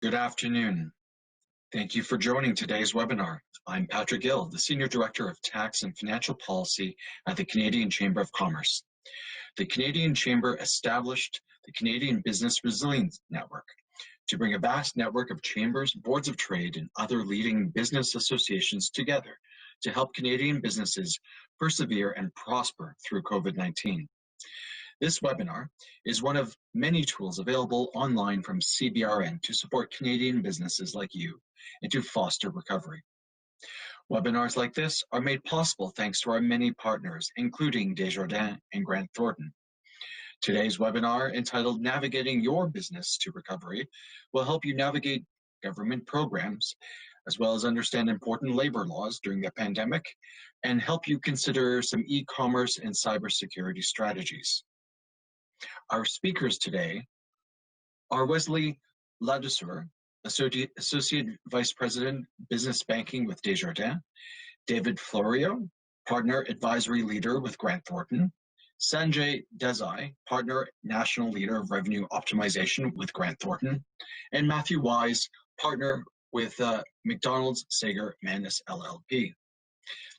Good afternoon. Thank you for joining today's webinar. I'm Patrick Gill, the Senior Director of Tax and Financial Policy at the Canadian Chamber of Commerce. The Canadian Chamber established the Canadian Business Resilience Network to bring a vast network of chambers, boards of trade, and other leading business associations together to help Canadian businesses persevere and prosper through COVID-19. This webinar is one of many tools available online from CBRN to support Canadian businesses like you and to foster recovery. Webinars like this are made possible thanks to our many partners, including Desjardins and Grant Thornton. Today's webinar, entitled Navigating Your Business to Recovery, will help you navigate government programs, as well as understand important labor laws during the pandemic, and help you consider some e-commerce and cybersecurity strategies. Our speakers today are Wesley Ladouceur, Associate Vice President, Business Banking with Desjardins, David Florio, Partner Advisory Leader with Grant Thornton, Sanjay Desai, Partner National Leader of Revenue Optimization with Grant Thornton, and Matthew Wise, Partner with McDonald's Sager Manus LLP.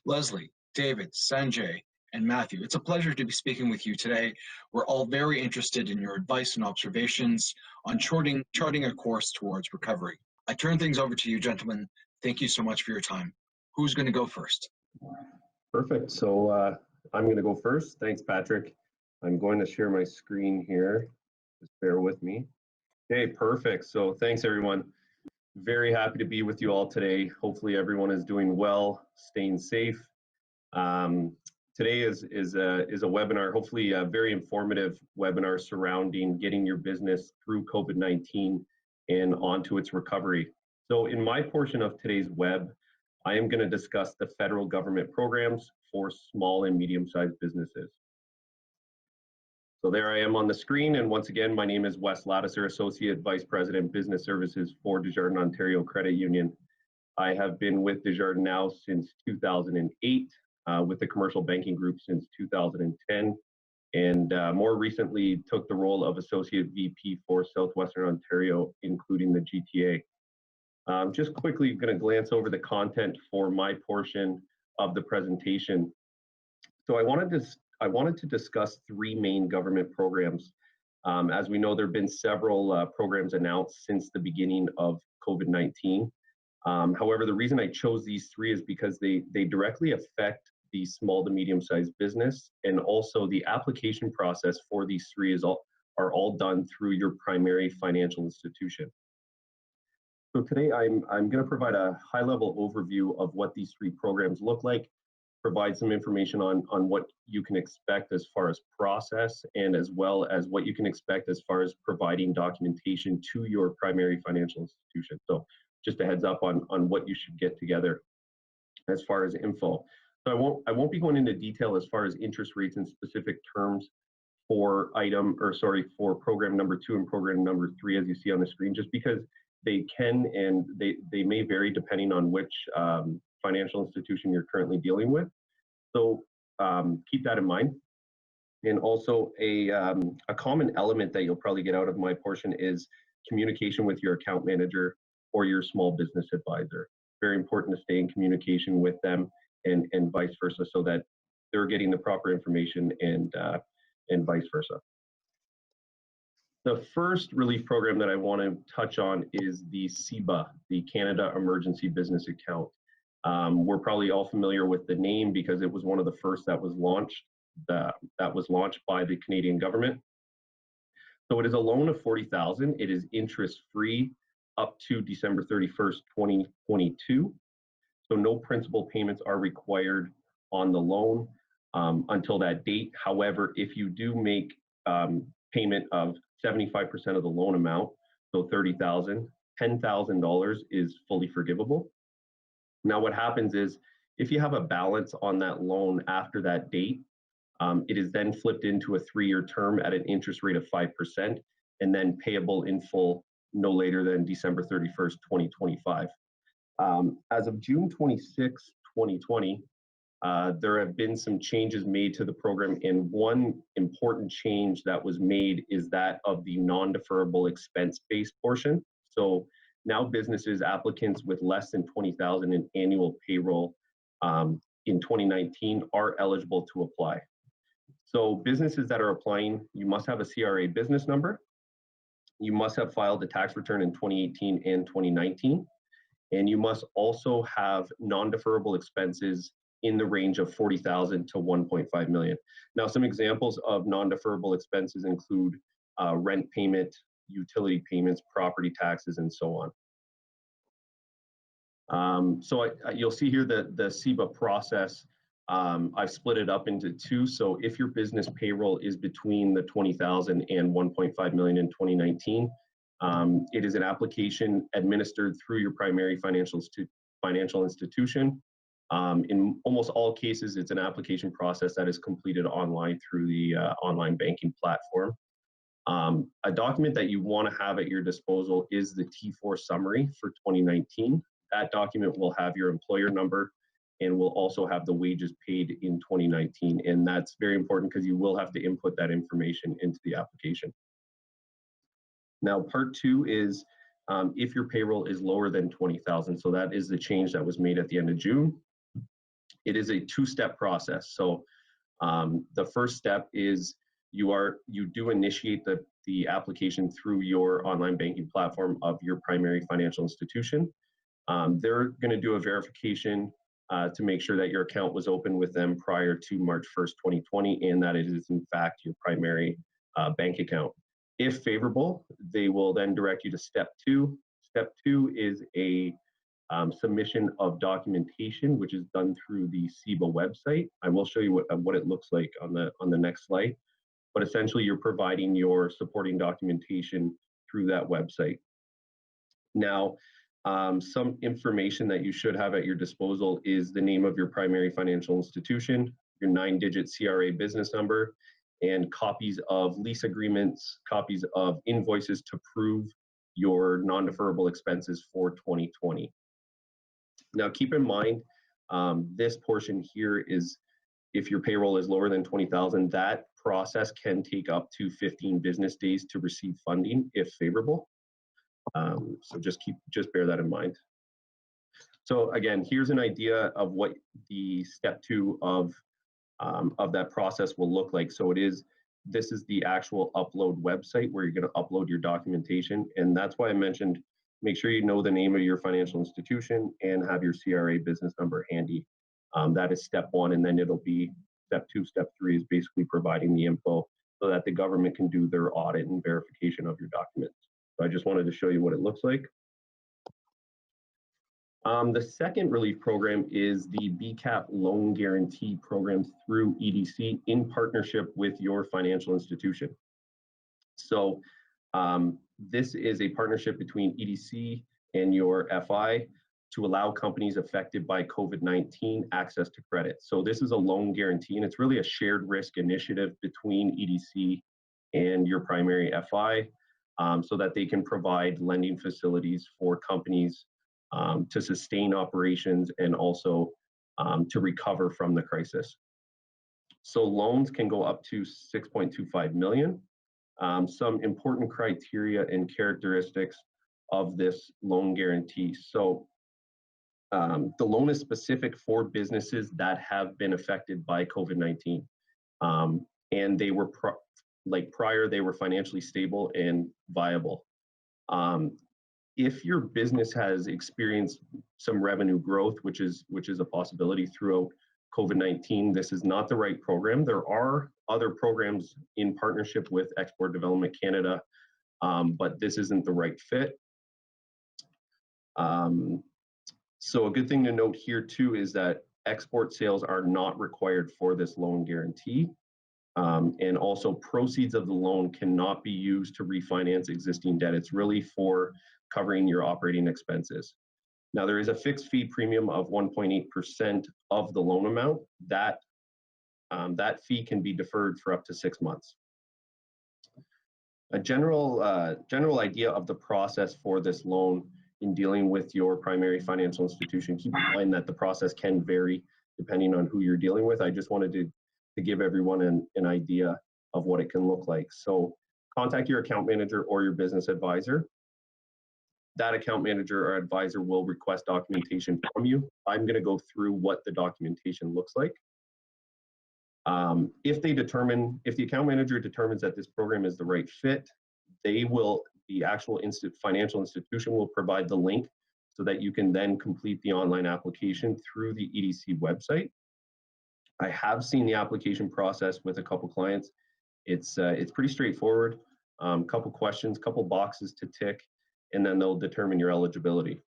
Leslie, David, Sanjay, and Matthew, it's a pleasure to be speaking with you today. We're all very interested in your advice and observations on charting a course towards recovery. I turn things over to you, gentlemen. Thank you so much for your time. Who's going to go first? Perfect. So I'm going to go first. Thanks, Patrick. I'm going to share my screen here. Just bear with me. Okay, perfect. So thanks, everyone. Very happy to be with you all today. Hopefully everyone is doing well, staying safe. Today is a webinar, hopefully a very informative webinar surrounding getting your business through COVID-19 and onto its recovery. So in my portion of today's web, I am going to discuss the federal government programs for small and medium-sized businesses. So there I am on the screen, and once again, my name is Wes Ladouceur, Associate Vice President, Business Services for Desjardins Ontario Credit Union. I have been with Desjardins now since 2008. With the commercial banking group since 2010, and more recently took the role of Associate VP for Southwestern Ontario, including the GTA. Just quickly going to glance over the content for my portion of the presentation. So I wanted to discuss three main government programs. As we know, there have been several programs announced since the beginning of COVID-19. However, the reason I chose these three is because they directly affect the small to medium-sized business, and also the application process for these three are all done through your primary financial institution. So today I'm going to provide a high-level overview of what these three programs look like, provide some information on what you can expect as far as process, and as well as what you can expect as far as providing documentation to your primary financial institution. So just a heads up on what you should get together as far as info. So I won't be going into detail as far as interest rates and specific terms for program number 2 and program number 3, as you see on the screen, just because they can and they may vary depending on which financial institution you're currently dealing with. So keep that in mind. And also a common element that you'll probably get out of my portion is communication with your account manager or your small business advisor. Very important to stay in communication with them, and vice versa, so that they're getting the proper information and vice versa. The first relief program that I want to touch on is the CEBA, the Canada Emergency Business Account. We're probably all familiar with the name because it was one of the first that was launched by the Canadian government. So it is a loan of $40,000. It is interest-free up to December 31st, 2022. So no principal payments are required on the loan until that date. However, if you do make payment of 75% of the loan amount, so $30,000, $10,000 is fully forgivable. Now what happens is, if you have a balance on that loan after that date, it is then flipped into a 3-year term at an interest rate of 5%, and then payable in full no later than December 31st, 2025. As of June 26, 2020, there have been some changes made to the program, and one important change that was made is that of the non-deferrable expense-based portion. So Now businesses, applicants with less than 20,000 in annual payroll in 2019 are eligible to apply. So businesses that are applying, you must have a CRA business number. You must have filed a tax return in 2018 and 2019. And you must also have non-deferrable expenses in the range of 40,000 to 1.5 million. Now, some examples of non-deferrable expenses include rent payment, utility payments, property taxes, and so on. You'll see here that the CEBA process, I've split it up into two. So if your business payroll is between the 20,000 and 1.5 million in 2019, it is an application administered through your primary financial institution. In almost all cases, it's an application process that is completed online through the online banking platform. A document that you want to have at your disposal is the T4 summary for 2019. That document will have your employer number and will also have the wages paid in 2019. And that's very important because you will have to input that information into the application. Now, part two is if your payroll is lower than 20,000. So that is the change that was made at the end of June. It is a two-step process. So the first step is you do initiate the application through your online banking platform of your primary financial institution. They're going to do a verification to make sure that your account was open with them prior to March 1st, 2020, and that it is in fact your primary bank account. If favorable, they will then direct you to step two. Step two is a submission of documentation, which is done through the CEBA website. I will show you what it looks like on the next slide. But essentially, you're providing your supporting documentation through that website. Now, some information that you should have at your disposal is the name of your primary financial institution, your 9-digit CRA business number, and copies of lease agreements, copies of invoices to prove your non-deferrable expenses for 2020. Now, keep in mind, this portion here is if your payroll is lower than 20,000, that process can take up to 15 business days to receive funding if favorable. So just bear that in mind. So again, here's an idea of what the step two of that process will look like. So this is the actual upload website where you're going to upload your documentation. And that's why I mentioned, make sure you know the name of your financial institution and have your CRA business number handy. That is step one, and then it'll be step two. Step three is basically providing the info so that the government can do their audit and verification of your documents. So I just wanted to show you what it looks like. The second relief program is the BCAP loan guarantee program through EDC in partnership with your financial institution. So this is a partnership between EDC and your FI to allow companies affected by COVID-19 access to credit. So this is a loan guarantee, and it's really a shared risk initiative between EDC and your primary FI so that they can provide lending facilities for companies to sustain operations and also to recover from the crisis. So loans can go up to 6.25 million. Some important criteria and characteristics of this loan guarantee. So the loan is specific for businesses that have been affected by COVID-19. And they were prior, they were financially stable and viable. If your business has experienced some revenue growth, which is a possibility throughout COVID-19, this is not the right program. There are other programs in partnership with Export Development Canada, but this isn't the right fit. So a good thing to note here too is that export sales are not required for this loan guarantee. And also proceeds of the loan cannot be used to refinance existing debt. It's really for covering your operating expenses. Now there is a fixed fee premium of 1.8% of the loan amount. That fee can be deferred for up to 6 months. A general idea of the process for this loan in dealing with your primary financial institution, keep in mind that the process can vary depending on who you're dealing with. I just wanted to give everyone an idea of what it can look like. So contact your account manager or your business advisor. that account manager or advisor will request documentation from you. I'm going to go through what the documentation looks like. If the account manager determines that this program is the right fit, the actual financial institution will provide the link so that you can then complete the online application through the EDC website. I have seen the application process with a couple clients. It's pretty straightforward. Couple questions, couple boxes to tick, and then they'll determine your eligibility.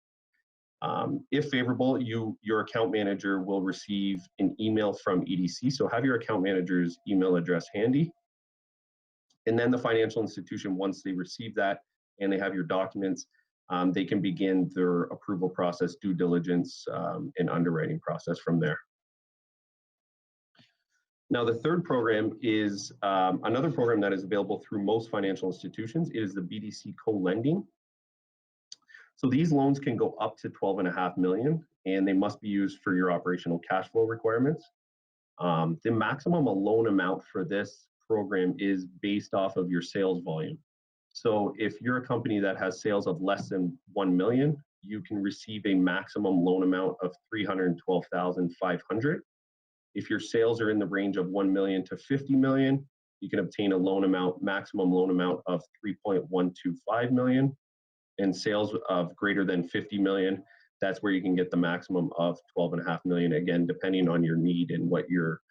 If favorable, your account manager will receive an email from EDC. So have your account manager's email address handy. And then the financial institution, once they receive that and they have your documents, they can begin their approval process, due diligence, and underwriting process from there. Now, the third program is another program that is available through most financial institutions. It is the BDC co-lending. So these loans can go up to $12.5 million, and they must be used for your operational cash flow requirements. The maximum loan amount for this program is based off of your sales volume. So if you're a company that has sales of less than 1 million, you can receive a maximum loan amount of $312,500. If your sales are in the range of 1 million to 50 million, you can obtain a maximum loan amount of 3.125 million. And sales of greater than 50 million, that's where you can get the maximum of 12.5 million, again, depending on your need and what your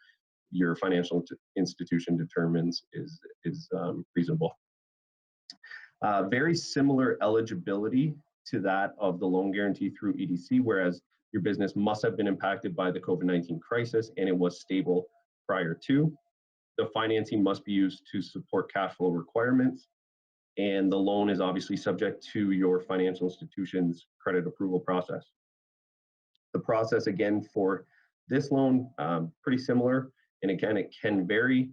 financial institution determines is reasonable. Very similar eligibility to that of the loan guarantee through EDC, whereas your business must have been impacted by the COVID-19 crisis and it was stable prior to. The financing must be used to support cash flow requirements, and the loan is obviously subject to your financial institution's credit approval process. The process, again, for this loan, pretty similar, and again, it can vary.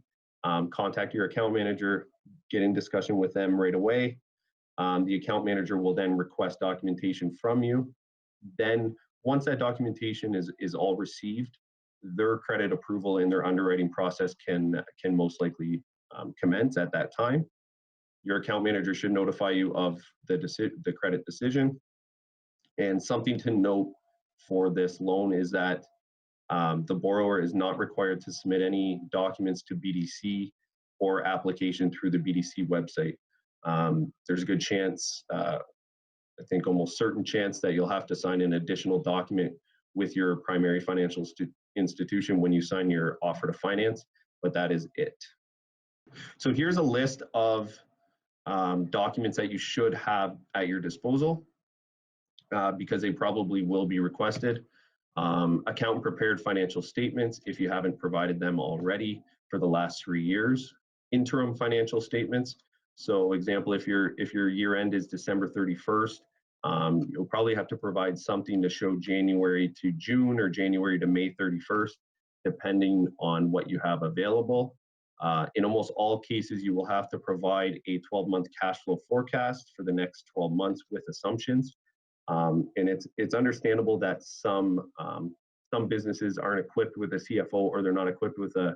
Contact your account manager, get in discussion with them right away. The account manager will then request documentation from you. Then, once that documentation is all received, their credit approval and their underwriting process can most likely commence at that time. Your account manager should notify you of the credit decision. And something to note for this loan is that the borrower is not required to submit any documents to BDC or application through the BDC website. There's a good chance, I think almost certain chance, that you'll have to sign an additional document with your primary financial institution when you sign your offer to finance, but that is it. So here's a list of documents that you should have at your disposal because they probably will be requested. Accountant prepared financial statements if you haven't provided them already for the last 3 years. Interim financial statements. So example, if your year end is December 31st, you'll probably have to provide something to show January to June or January to May 31st, depending on what you have available. In almost all cases, you will have to provide a 12-month cash flow forecast for the next 12 months with assumptions. And it's understandable that some businesses aren't equipped with a CFO or they're not equipped with a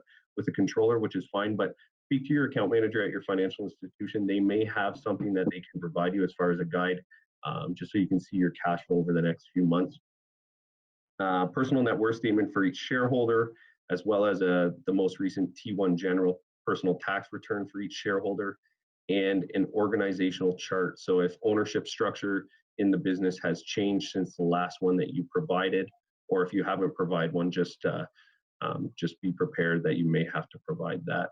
controller, which is fine. But speak to your account manager at your financial institution. They may have something that they can provide you as far as a guide, just so you can see your cash flow over the next few months. Personal net worth statement for each shareholder, as well as the most recent T1 general personal tax return for each shareholder, and an organizational chart. So if ownership structure in the business has changed since the last one that you provided, or if you haven't provided one, just be prepared that you may have to provide that.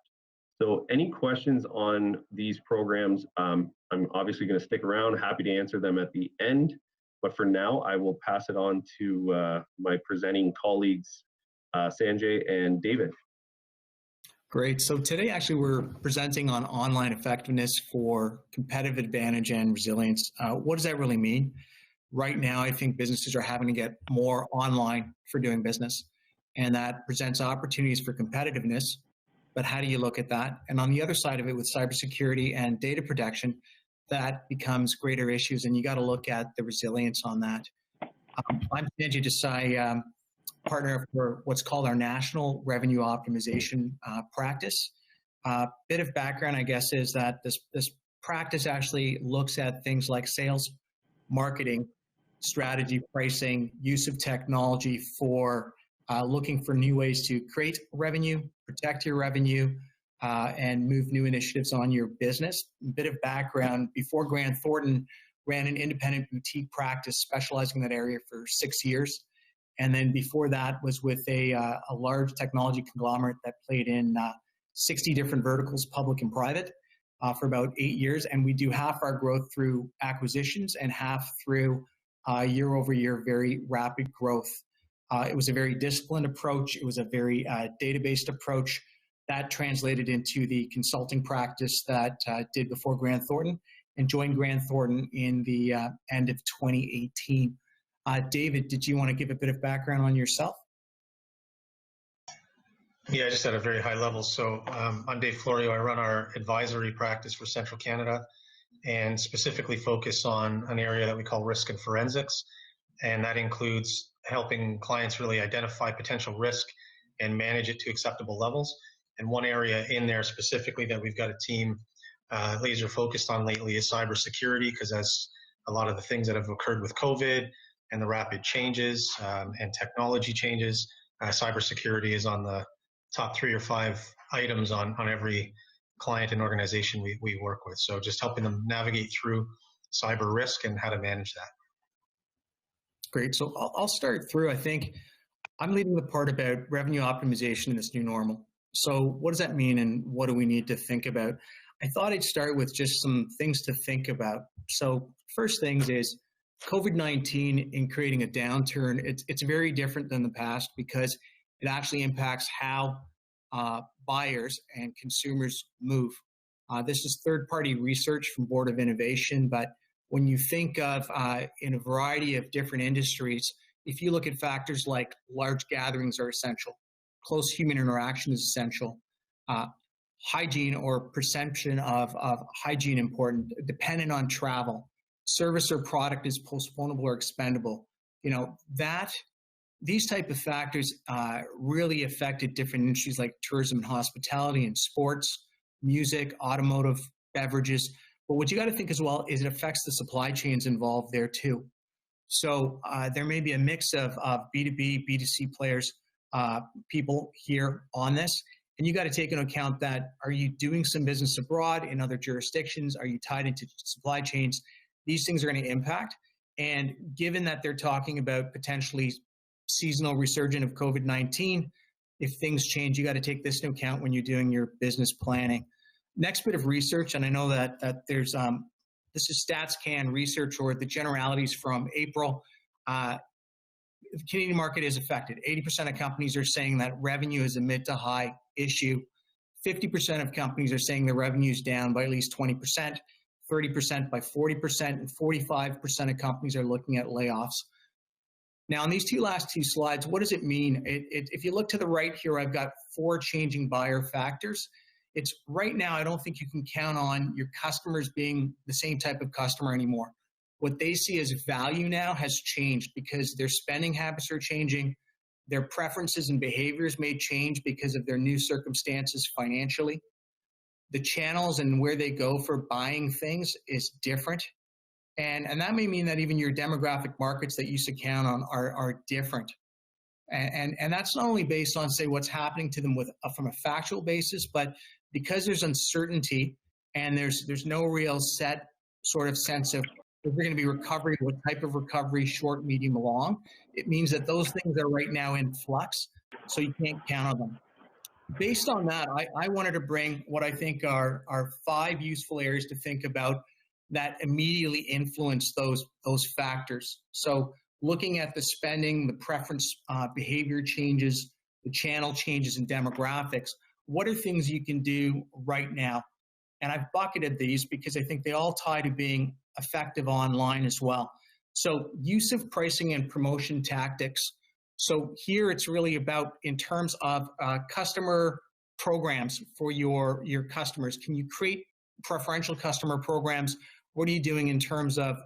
So any questions on these programs, I'm obviously going to stick around, happy to answer them at the end. But for now, I will pass it on to my presenting colleagues, Sanjay and David. Great. So today, actually, we're presenting on online effectiveness for competitive advantage and resilience. What does that really mean? Right now, I think businesses are having to get more online for doing business, and that presents opportunities for competitiveness. But how do you look at that? And on the other side of it, with cybersecurity and data protection, that becomes greater issues, and you got to look at the resilience on that. I'm Sanjay Desai, partner for what's called our National Revenue Optimization practice. Bit of background, I guess, is that this practice actually looks at things like sales marketing, strategy, pricing, use of technology for looking for new ways to create revenue, protect your revenue, and move new initiatives on your business. A bit of background, before Grant Thornton, ran an independent boutique practice specializing in that area for 6 years. And then before that was with a large technology conglomerate that played in 60 different verticals, public and private, for about 8 years. And we do half our growth through acquisitions and half through year over year, very rapid growth. It was a very disciplined approach. It was a very data-based approach that translated into the consulting practice that did before Grant Thornton and joined Grant Thornton in the end of 2018. David, did you want to give a bit of background on yourself? Yeah, just at a very high level. So I'm Dave Florio. I run our advisory practice for Central Canada and specifically focus on an area that we call risk and forensics. And that includes helping clients really identify potential risk and manage it to acceptable levels. And one area in there specifically that we've got a team laser focused on lately is cybersecurity, because as a lot of the things that have occurred with COVID and the rapid changes and technology changes, cybersecurity is on the top 3 or 5 items on every client and organization we work with. So just helping them navigate through cyber risk and how to manage that. Great. So I'll start through. I think I'm leading the part about revenue optimization in this new normal. So what does that mean and what do we need to think about? I thought I'd start with just some things to think about. So first things is COVID-19 in creating a downturn. It's very different than the past because it actually impacts how buyers and consumers move. This is third-party research from Board of Innovation, but when you think of in a variety of different industries, if you look at factors like large gatherings are essential, close human interaction is essential, hygiene or perception of hygiene important, dependent on travel, service or product is postponable or expendable. You know, these type of factors really affected different industries like tourism and hospitality and sports, music, automotive, beverages. But what you got to think as well is it affects the supply chains involved there too. So there may be a mix of B2B, B2C players, people here on this. And you got to take into account that, are you doing some business abroad in other jurisdictions? Are you tied into supply chains? These things are going to impact. And given that they're talking about potentially seasonal resurgence of COVID-19, if things change, you got to take this into account when you're doing your business planning. Next bit of research, and I know that there's, this is StatsCan research or the generalities from April. The Canadian market is affected. 80% of companies are saying that revenue is a mid to high issue. 50% of companies are saying their revenue is down by at least 20%, 30% by 40%, and 45% of companies are looking at layoffs. Now, on these last two slides, what does it mean? If you look to the right here, I've got 4 changing buyer factors. It's right now, I don't think you can count on your customers being the same type of customer anymore. What they see as value now has changed because their spending habits are changing. Their preferences and behaviors may change because of their new circumstances financially. The channels and where they go for buying things is different. And that may mean that even your demographic markets that you used to count on are different. And that's not only based on, say, what's happening to them from a factual basis, but because there's uncertainty and there's no real set sort of sense of if we're going to be recovery, what type of recovery, short, medium, long, it means that those things are right now in flux, so you can't count on them. Based on that, I wanted to bring what I think are 5 useful areas to think about that immediately influence those factors. So looking at the spending, the preference behavior changes, the channel changes and demographics, what are things you can do right now? And I've bucketed these because I think they all tie to being effective online as well. So use of pricing and promotion tactics. So here it's really about in terms of customer programs for your customers. Can you create preferential customer programs? What are you doing in terms of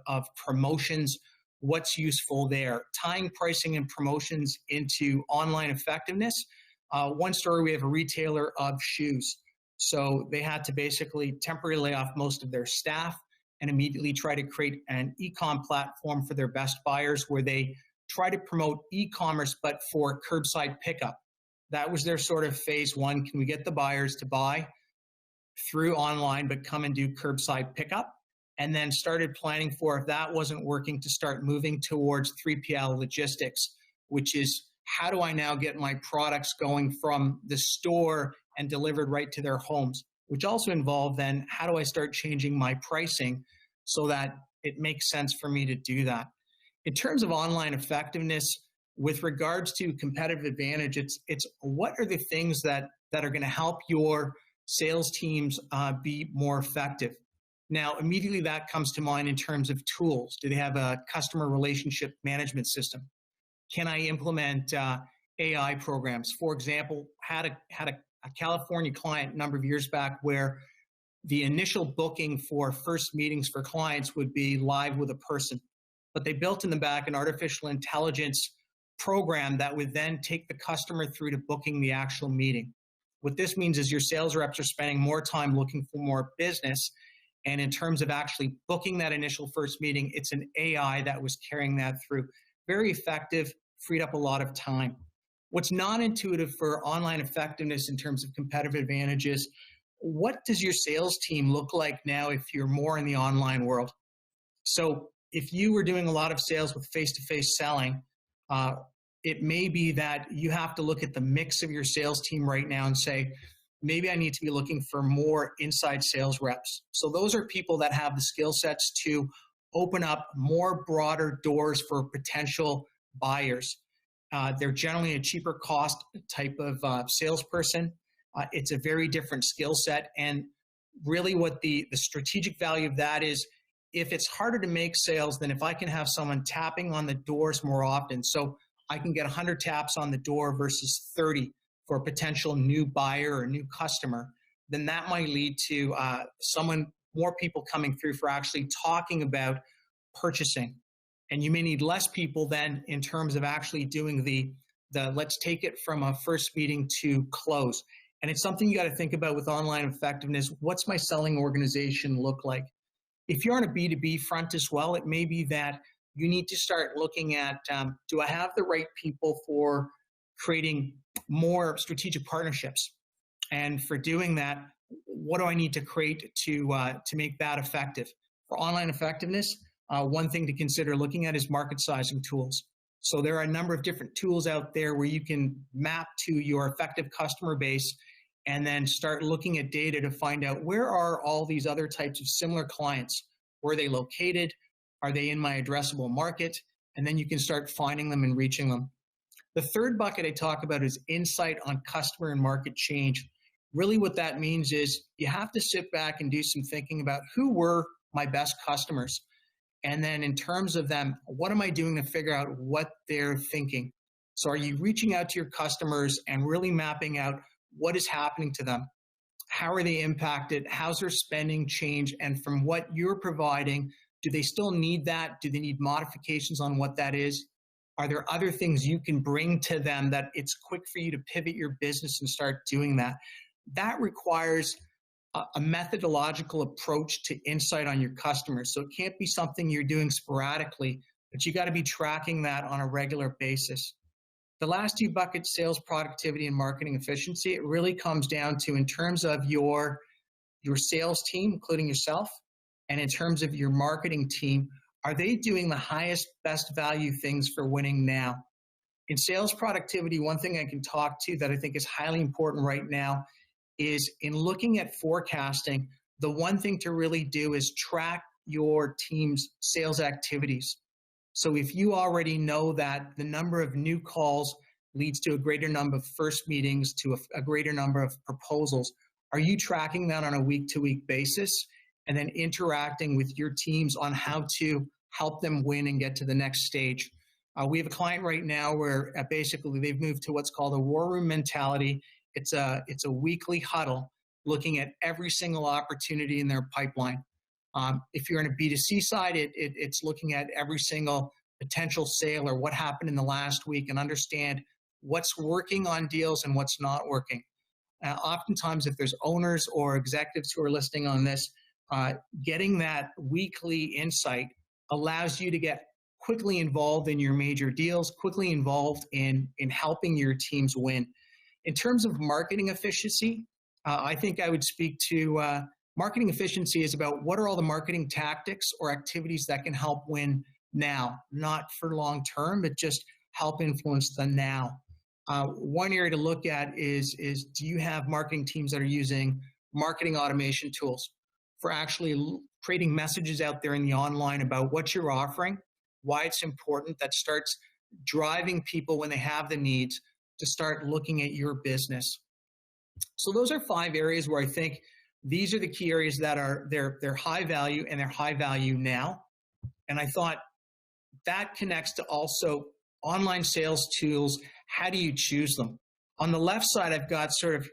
promotions? What's useful there? Tying pricing and promotions into online effectiveness. One story, we have a retailer of shoes. So they had to basically temporarily lay off most of their staff and immediately try to create an e-com platform for their best buyers where they try to promote e-commerce, but for curbside pickup. That was their sort of phase one. Can we get the buyers to buy through online, but come and do curbside pickup? And then started planning for, if that wasn't working, to start moving towards 3PL logistics, which is how do I now get my products going from the store and delivered right to their homes, which also involved then how do I start changing my pricing so that it makes sense for me to do that. In terms of online effectiveness, with regards to competitive advantage, it's what are the things that are going to help your sales teams be more effective. Now, immediately that comes to mind in terms of tools. Do they have a customer relationship management system? Can I implement AI programs? For example, had a California client a number of years back where the initial booking for first meetings for clients would be live with a person, but they built in the back an artificial intelligence program that would then take the customer through to booking the actual meeting. What this means is your sales reps are spending more time looking for more business. And in terms of actually booking that initial first meeting, it's an AI that was carrying that through. Very effective, freed up a lot of time. What's non-intuitive for online effectiveness in terms of competitive advantages, what does your sales team look like now if you're more in the online world? So if you were doing a lot of sales with face-to-face selling, it may be that you have to look at the mix of your sales team right now and say, maybe I need to be looking for more inside sales reps. So those are people that have the skill sets to open up more broader doors for potential buyers. They're generally a cheaper cost type of salesperson. It's a very different skill set. And really what the strategic value of that is, if it's harder to make sales than if I can have someone tapping on the doors more often. So I can get 100 taps on the door versus 30 for a potential new buyer or new customer, then that might lead to more people coming through for actually talking about purchasing. And you may need less people then in terms of actually doing the let's take it from a first meeting to close. And it's something you got to think about with online effectiveness. What's my selling organization look like? If you're on a B2B front as well, it may be that you need to start looking at, do I have the right people for creating more strategic partnerships? And for doing that, what do I need to create to make that effective? For online effectiveness, one thing to consider looking at is market sizing tools. So there are a number of different tools out there where you can map to your effective customer base and then start looking at data to find out where are all these other types of similar clients? Where are they located? Are they in my addressable market? And then you can start finding them and reaching them. The third bucket I talk about is insight on customer and market change. Really what that means is you have to sit back and do some thinking about who were my best customers. And then in terms of them, what am I doing to figure out what they're thinking? So are you reaching out to your customers and really mapping out what is happening to them? How are they impacted? How's their spending change? And from what you're providing, do they still need that? Do they need modifications on what that is? Are there other things you can bring to them that it's quick for you to pivot your business and start doing that? That requires a methodological approach to insight on your customers. So it can't be something you're doing sporadically, but you got to be tracking that on a regular basis. The last two buckets, sales productivity and marketing efficiency, it really comes down to in terms of your sales team, including yourself, and in terms of your marketing team, are they doing the highest, best value things for winning now? In sales productivity, one thing I can talk to that I think is highly important right now is in looking at forecasting, the one thing to really do is track your team's sales activities. So if you already know that the number of new calls leads to a greater number of first meetings, to a greater number of proposals, are you tracking that on a week-to-week basis and then interacting with your teams on how to help them win and get to the next stage? We have a client right now where basically they've moved to what's called a war room mentality. It's a weekly huddle looking at every single opportunity in their pipeline. If you're in a B2C side, it's looking at every single potential sale or what happened in the last week and understand what's working on deals and what's not working. Oftentimes, if there's owners or executives who are listening on this, getting that weekly insight allows you to get quickly involved in your major deals, quickly involved in helping your teams win. In terms of marketing efficiency, I think I would speak to marketing efficiency is about what are all the marketing tactics or activities that can help win now, not for long term, but just help influence the now. One area to look at is do you have marketing teams that are using marketing automation tools for actually creating messages out there in the online about what you're offering, why it's important, that starts driving people when they have the needs to start looking at your business. So those are 5 areas where I think these are the key areas that are they're high value and they're high value now. And I thought that connects to also online sales tools. How do you choose them? On the left side, I've got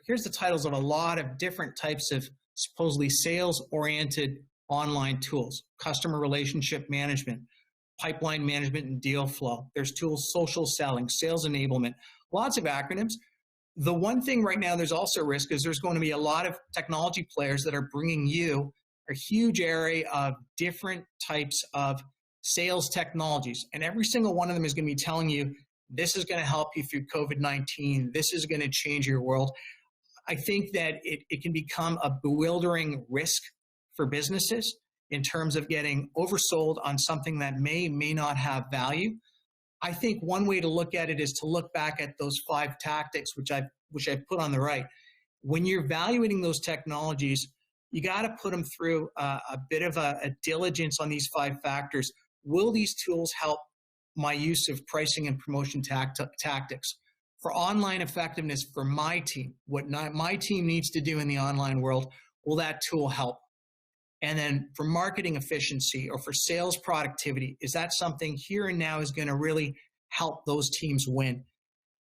here's the titles of a lot of different types of supposedly sales-oriented online tools: customer relationship management, pipeline management and deal flow. There's tools, social selling, sales enablement, lots of acronyms. The one thing right now there's also risk is there's going to be a lot of technology players that are bringing you a huge array of different types of sales technologies. And every single one of them is going to be telling you, this is going to help you through COVID-19. This is going to change your world. I think that it can become a bewildering risk for businesses in terms of getting oversold on something that may not have value. I think one way to look at it is to look back at those 5 tactics, which I've put on the right. When you're evaluating those technologies, you got to put them through a bit of a diligence on these 5 factors. Will these tools help my use of pricing and promotion tactics? For online effectiveness for my team, what my team needs to do in the online world, will that tool help? And then for marketing efficiency or for sales productivity, is that something here and now is going to really help those teams win?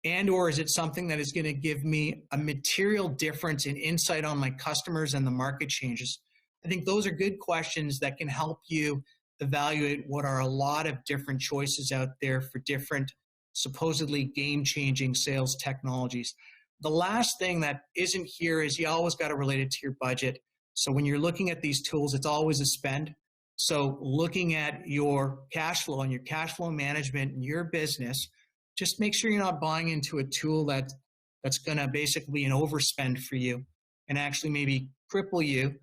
And or is it something that is going to give me a material difference in insight on my customers and the market changes? I think those are good questions that can help you evaluate what are a lot of different choices out there for different supposedly game-changing sales technologies. The last thing that isn't here is you always got to relate it to your budget. So when you're looking at these tools, it's always a spend. So looking at your cash flow and your cash flow management in your business, just make sure you're not buying into a tool that's going to basically be an overspend for you and actually maybe cripple you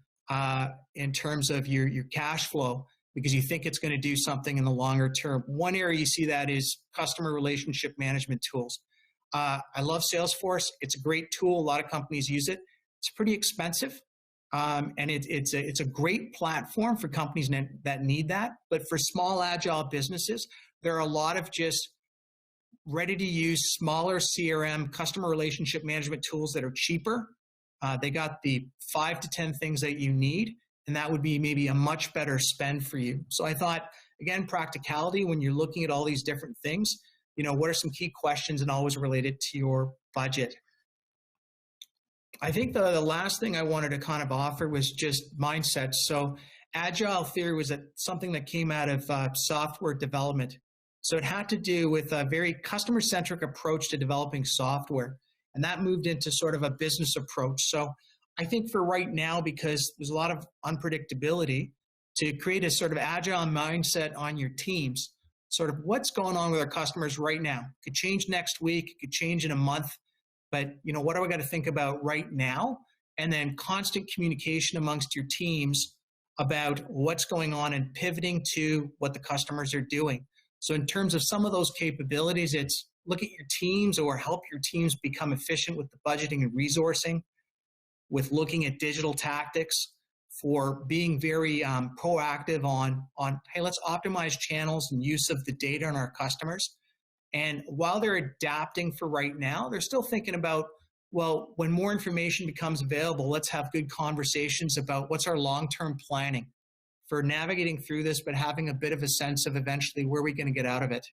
in terms of your cash flow because you think it's going to do something in the longer term. One area you see that is customer relationship management tools. I love Salesforce. It's a great tool. A lot of companies use it. It's pretty expensive. And it's a great platform for companies that need that. But for small, agile businesses, there are a lot of just ready-to-use, smaller CRM, customer relationship management tools that are cheaper. They got the 5 to 10 things that you need, and that would be maybe a much better spend for you. So I thought, again, practicality, when you're looking at all these different things, what are some key questions and always related to your budget? I think the last thing I wanted to kind of offer was just mindset. So Agile theory was something that came out of software development. So it had to do with a very customer-centric approach to developing software. And that moved into sort of a business approach. So I think for right now, because there's a lot of unpredictability, to create a sort of agile mindset on your teams, sort of what's going on with our customers right now. It could change next week, it could change in a month. But, what do we got to think about right now? And then constant communication amongst your teams about what's going on and pivoting to what the customers are doing. So in terms of some of those capabilities, it's look at your teams or help your teams become efficient with the budgeting and resourcing, with looking at digital tactics, for being very proactive on, hey, let's optimize channels and use of the data on our customers. And while they're adapting for right now, they're still thinking about, well, when more information becomes available, let's have good conversations about what's our long-term planning for navigating through this, but having a bit of a sense of eventually where we're going to get out of it.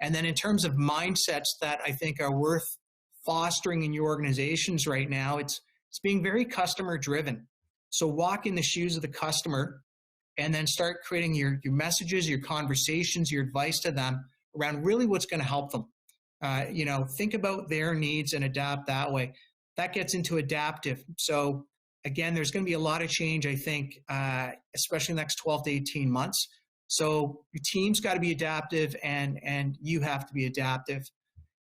And then in terms of mindsets that I think are worth fostering in your organizations right now, it's being very customer driven. So walk in the shoes of the customer and then start creating your messages, your conversations, your advice to them around really what's going to help them. Think about their needs and adapt that way. That gets into adaptive. So again, there's going to be a lot of change, I think, especially in the next 12 to 18 months. So your team's got to be adaptive, and you have to be adaptive.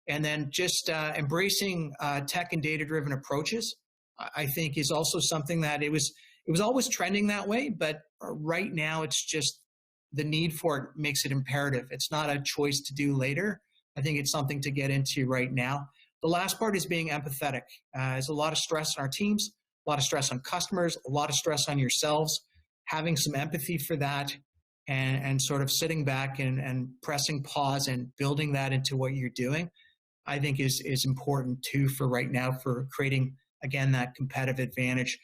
And then just embracing tech and data-driven approaches, I think, is also something that it was always trending that way, but right now it's just the need for it makes it imperative. It's not a choice to do later. I think it's something to get into right now. The last part is being empathetic. There's a lot of stress on our teams, a lot of stress on customers, a lot of stress on yourselves. Having some empathy for that and sort of sitting back and pressing pause and building that into what you're doing, I think is important too for right now for creating, again, that competitive advantage.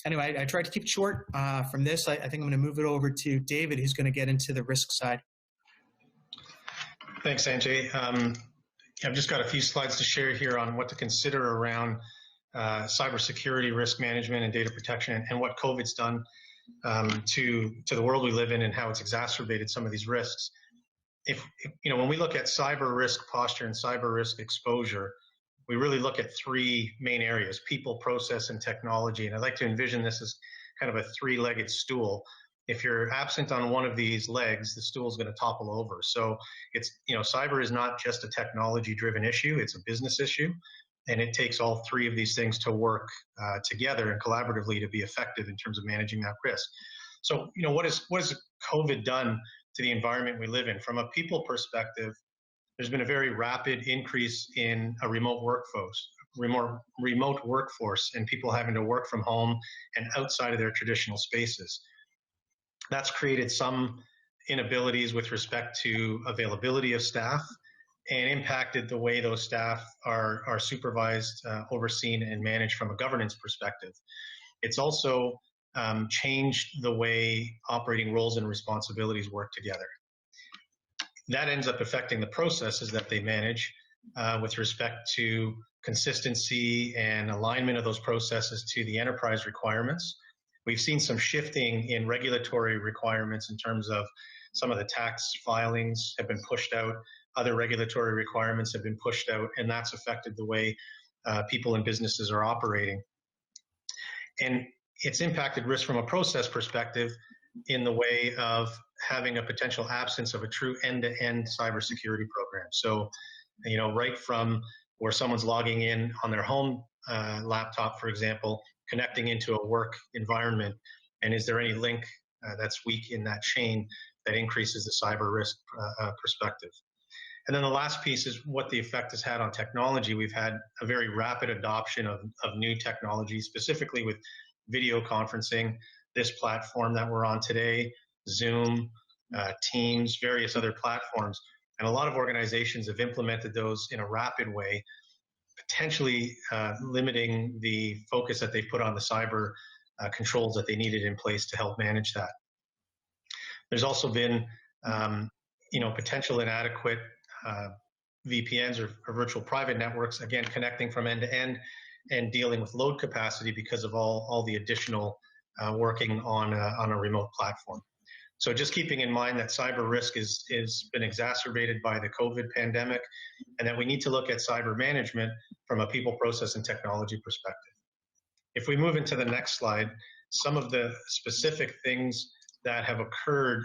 Anyway, I tried to keep it short from this. I think I'm going to move it over to David, who's going to get into the risk side. Thanks, Sanjay. I've just got a few slides to share here on what to consider around cybersecurity, risk management, and data protection, and what COVID's done to the world we live in and how it's exacerbated some of these risks. When we look at cyber risk posture and cyber risk exposure, we really look at three main areas: people, process, and technology. And I like to envision this as kind of a three-legged stool. If you're absent on one of these legs, the stool is going to topple over. So cyber is not just a technology-driven issue; it's a business issue, and it takes all three of these things to work together and collaboratively to be effective in terms of managing that risk. So, what has COVID done to the environment we live in? From a people perspective, there's been a very rapid increase in a remote workforce and people having to work from home and outside of their traditional spaces. That's created some inabilities with respect to availability of staff and impacted the way those staff are supervised, overseen, and managed from a governance perspective. It's also changed the way operating roles and responsibilities work together. That ends up affecting the processes that they manage with respect to consistency and alignment of those processes to the enterprise requirements. We've seen some shifting in regulatory requirements in terms of some of the tax filings have been pushed out, other regulatory requirements have been pushed out, and that's affected the way people and businesses are operating. And it's impacted risk from a process perspective in the way of having a potential absence of a true end-to-end cybersecurity program. So, right from where someone's logging in on their home laptop, for example, connecting into a work environment, and is there any link that's weak in that chain that increases the cyber risk perspective. And then the last piece is what the effect has had on technology. We've had a very rapid adoption of new technology, specifically with video conferencing, this platform that we're on today, Zoom, Teams, various other platforms. And a lot of organizations have implemented those in a rapid way, potentially limiting the focus that they've put on the cyber controls that they needed in place to help manage that. There's also been, potential inadequate VPNs or virtual private networks, again, connecting from end to end and dealing with load capacity because of all the additional working on a remote platform. So just keeping in mind that cyber risk is been exacerbated by the COVID pandemic, and that we need to look at cyber management from a people, process, and technology perspective. If we move into the next slide, some of the specific things that have occurred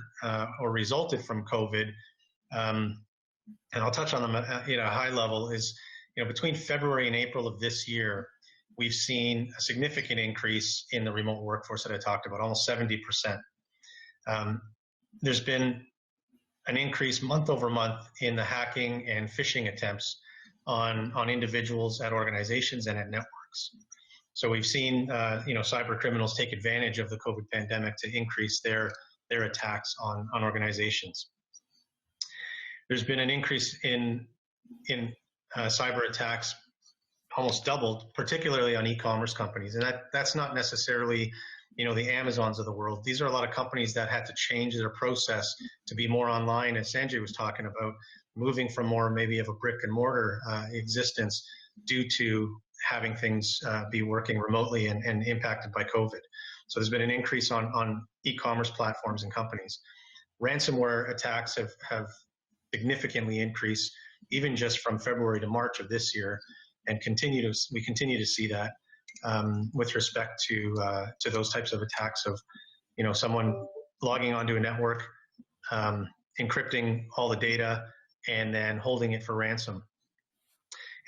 or resulted from COVID, and I'll touch on them at a high level, is between February and April of this year, we've seen a significant increase in the remote workforce that I talked about, almost 70%. There's been an increase month over month in the hacking and phishing attempts on individuals at organizations and at networks. So we've seen cyber criminals take advantage of the COVID pandemic to increase their attacks on organizations. There's been an increase in cyber attacks, almost doubled, particularly on e-commerce companies. And that's not necessarily, the Amazons of the world. These are a lot of companies that had to change their process to be more online, as Sanjay was talking about, moving from more maybe of a brick and mortar existence due to having things be working remotely and impacted by COVID. So there's been an increase on e-commerce platforms and companies. Ransomware attacks have significantly increased, even just from February to March of this year, and we continue to see that. with respect to those types of attacks of, someone logging onto a network, encrypting all the data, and then holding it for ransom.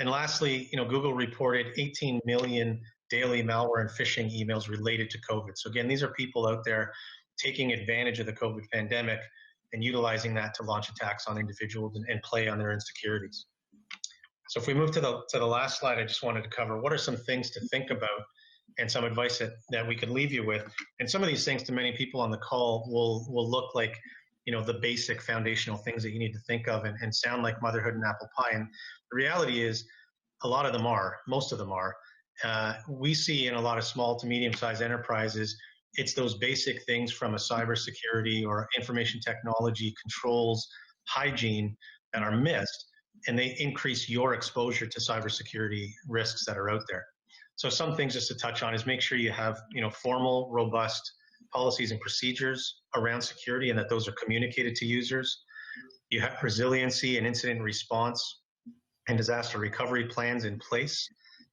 And lastly, Google reported 18 million daily malware and phishing emails related to COVID. So again, these are people out there taking advantage of the COVID pandemic and utilizing that to launch attacks on individuals and play on their insecurities. So if we move to the last slide, I just wanted to cover what are some things to think about and some advice that we could leave you with. And some of these things to many people on the call will look like, the basic foundational things that you need to think of and sound like motherhood and apple pie. And the reality is a lot of them are, most of them are. We see in a lot of small to medium-sized enterprises, it's those basic things from a cybersecurity or information technology controls, hygiene that are missed, and they increase your exposure to cybersecurity risks that are out there. So some things just to touch on is make sure you have, formal, robust policies and procedures around security and that those are communicated to users. You have resiliency and incident response and disaster recovery plans in place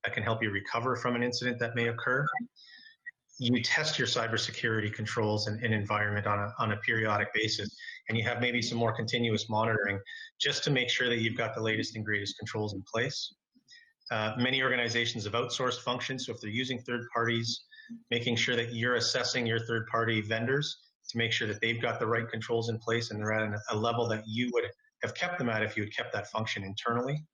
that can help you recover from an incident that may occur. You test your cybersecurity controls and environment on a periodic basis, and you have maybe some more continuous monitoring just to make sure that you've got the latest and greatest controls in place. Many organizations have outsourced functions, so if they're using third parties, making sure that you're assessing your third party vendors to make sure that they've got the right controls in place and they're at a level that you would have kept them at if you had kept that function internally.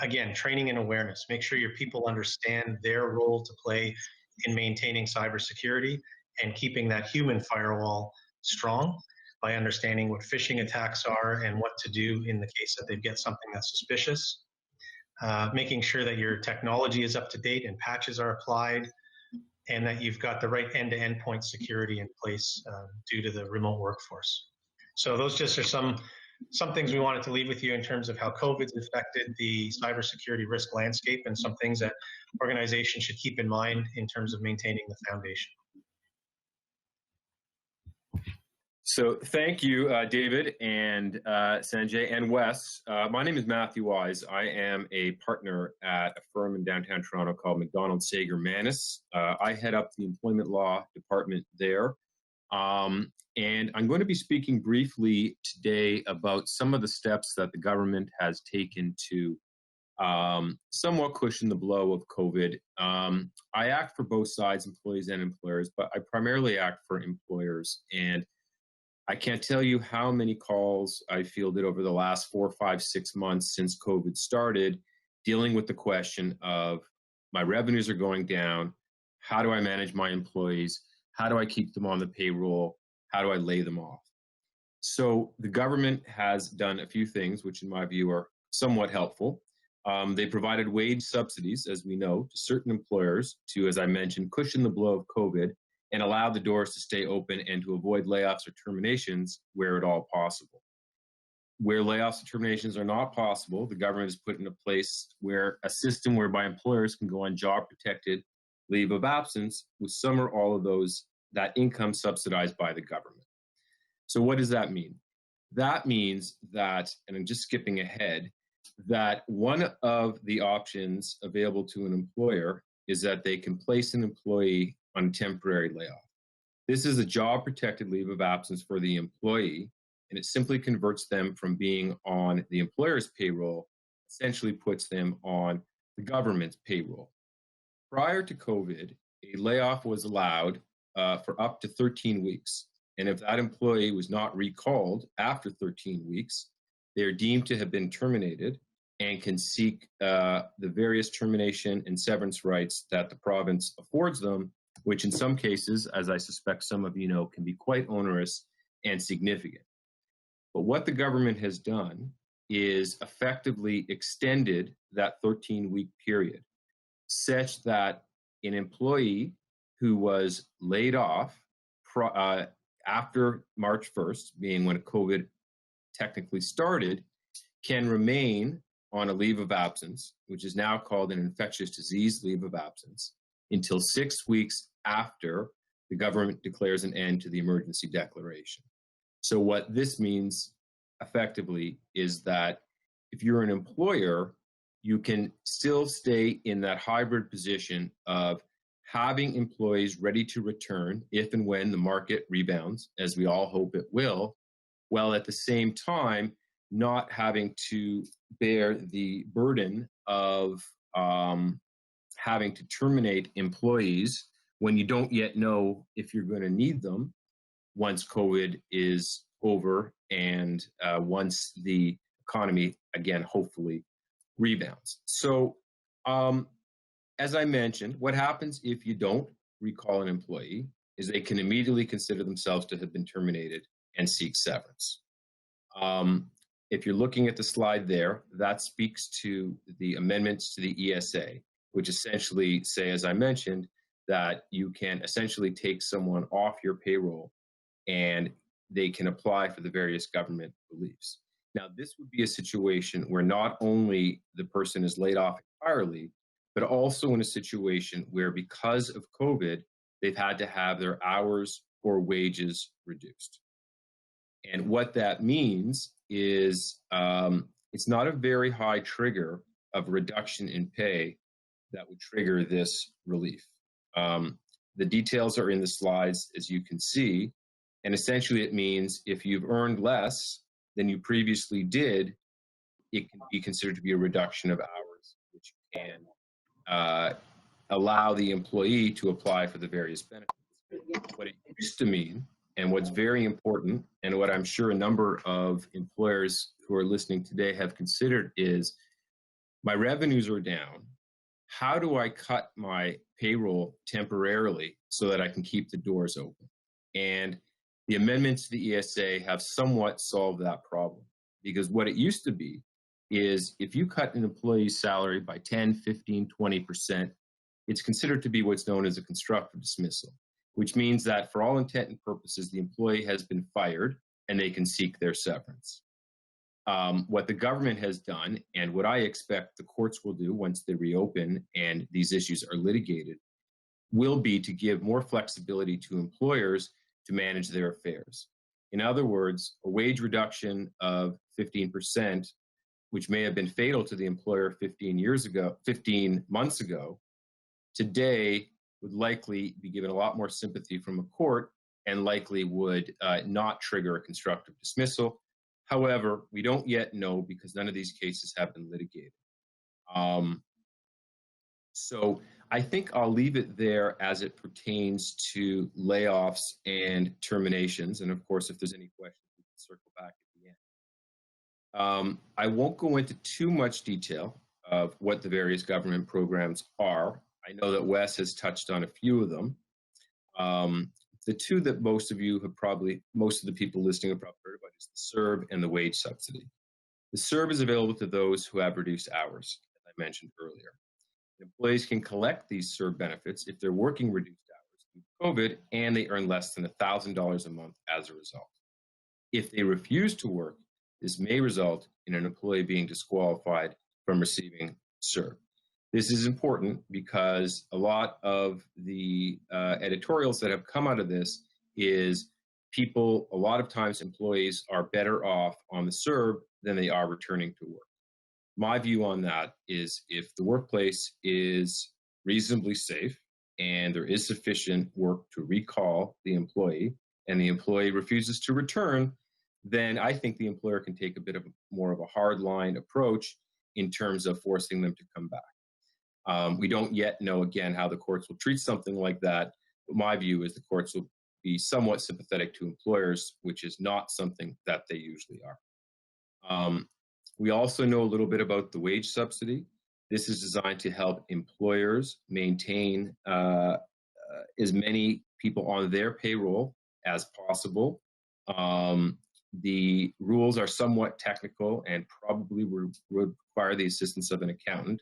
Again, training and awareness. Make sure your people understand their role to play in maintaining cybersecurity and keeping that human firewall strong by understanding what phishing attacks are and what to do in the case that they get something that's suspicious. Making sure that your technology is up to date and patches are applied, and that you've got the right end-to-end point security in place due to the remote workforce. So those just are some things we wanted to leave with you in terms of how COVID's affected the cybersecurity risk landscape and some things that organizations should keep in mind in terms of maintaining the foundation. So thank you, David and Sanjay and Wes. My name is Matthew Wise. I am a partner at a firm in downtown Toronto called McDonald Sager Manus. I head up the employment law department there. And I'm going to be speaking briefly today about some of the steps that the government has taken to somewhat cushion the blow of COVID. I act for both sides, employees and employers, but I primarily act for employers. And I can't tell you how many calls I fielded over the last 4, 5, 6 months since COVID started, dealing with the question of my revenues are going down. How do I manage my employees? How do I keep them on the payroll? How do I lay them off? So the government has done a few things, which in my view are somewhat helpful. They provided wage subsidies, as we know, to certain employers to, as I mentioned, cushion the blow of COVID and allow the doors to stay open and to avoid layoffs or terminations where at all possible. Where layoffs or terminations are not possible, the government has put into place a system whereby employers can go on job-protected leave of absence with some or all of that income subsidized by the government. So what does that mean? That means that, and I'm just skipping ahead, that one of the options available to an employer is that they can place an employee on temporary layoff. This is a job-protected leave of absence for the employee, and it simply converts them from being on the employer's payroll, essentially puts them on the government's payroll. Prior to COVID, a layoff was allowed for up to 13 weeks. And if that employee was not recalled after 13 weeks, they are deemed to have been terminated and can seek the various termination and severance rights that the province affords them, which in some cases, as I suspect some of you know, can be quite onerous and significant. But what the government has done is effectively extended that 13-week period such that an employee who was laid off after March 1st, being when COVID technically started, can remain on a leave of absence, which is now called an infectious disease leave of absence, until 6 weeks after the government declares an end to the emergency declaration. So what this means effectively is that if you're an employer, you can still stay in that hybrid position of having employees ready to return if and when the market rebounds, as we all hope it will, while at the same time not having to bear the burden of having to terminate employees when you don't yet know if you're going to need them once COVID is over and once the economy, again, hopefully rebounds. So, as I mentioned, what happens if you don't recall an employee is they can immediately consider themselves to have been terminated and seek severance. If you're looking at the slide there, that speaks to the amendments to the ESA, which essentially say, as I mentioned, that you can essentially take someone off your payroll and they can apply for the various government reliefs. Now, this would be a situation where not only the person is laid off entirely, but also in a situation where because of COVID, they've had to have their hours or wages reduced. And what that means is it's not a very high trigger of reduction in pay that would trigger this relief. The details are in the slides, as you can see. And essentially, it means if you've earned less than you previously did, it can be considered to be a reduction of hours, which can allow the employee to apply for the various benefits. What it used to mean, and what's very important, and what I'm sure a number of employers who are listening today have considered is, my revenues are down. How do I cut my payroll temporarily so that I can keep the doors open? And the amendments to the ESA have somewhat solved that problem, because what it used to be is if you cut an employee's salary by 10, 15, 20%, it's considered to be what's known as a constructive dismissal, which means that for all intent and purposes, the employee has been fired and they can seek their severance. What the government has done, and what I expect the courts will do once they reopen and these issues are litigated, will be to give more flexibility to employers to manage their affairs. In other words, a wage reduction of 15%, which may have been fatal to the employer 15 months ago, today would likely be given a lot more sympathy from a court and likely would not trigger a constructive dismissal. However, we don't yet know because none of these cases have been litigated. So I think I'll leave it there as it pertains to layoffs and terminations. And of course, if there's any questions, we can circle back at the end. I won't go into too much detail of what the various government programs are. I know that Wes has touched on a few of them. The two that most of the people listening have probably heard about is the CERB and the wage subsidy. The CERB is available to those who have reduced hours, as I mentioned earlier. Employees can collect these CERB benefits if they're working reduced hours due to COVID and they earn less than $1,000 a month as a result. If they refuse to work, this may result in an employee being disqualified from receiving CERB. This is important because a lot of the editorials that have come out of this is people, a lot of times employees are better off on the CERB than they are returning to work. My view on that is if the workplace is reasonably safe and there is sufficient work to recall the employee and the employee refuses to return, then I think the employer can take a bit of more of a hardline approach in terms of forcing them to come back. We don't yet know, again, how the courts will treat something like that, but my view is the courts will be somewhat sympathetic to employers, which is not something that they usually are. We also know a little bit about the wage subsidy. This is designed to help employers maintain as many people on their payroll as possible. The rules are somewhat technical and probably would require the assistance of an accountant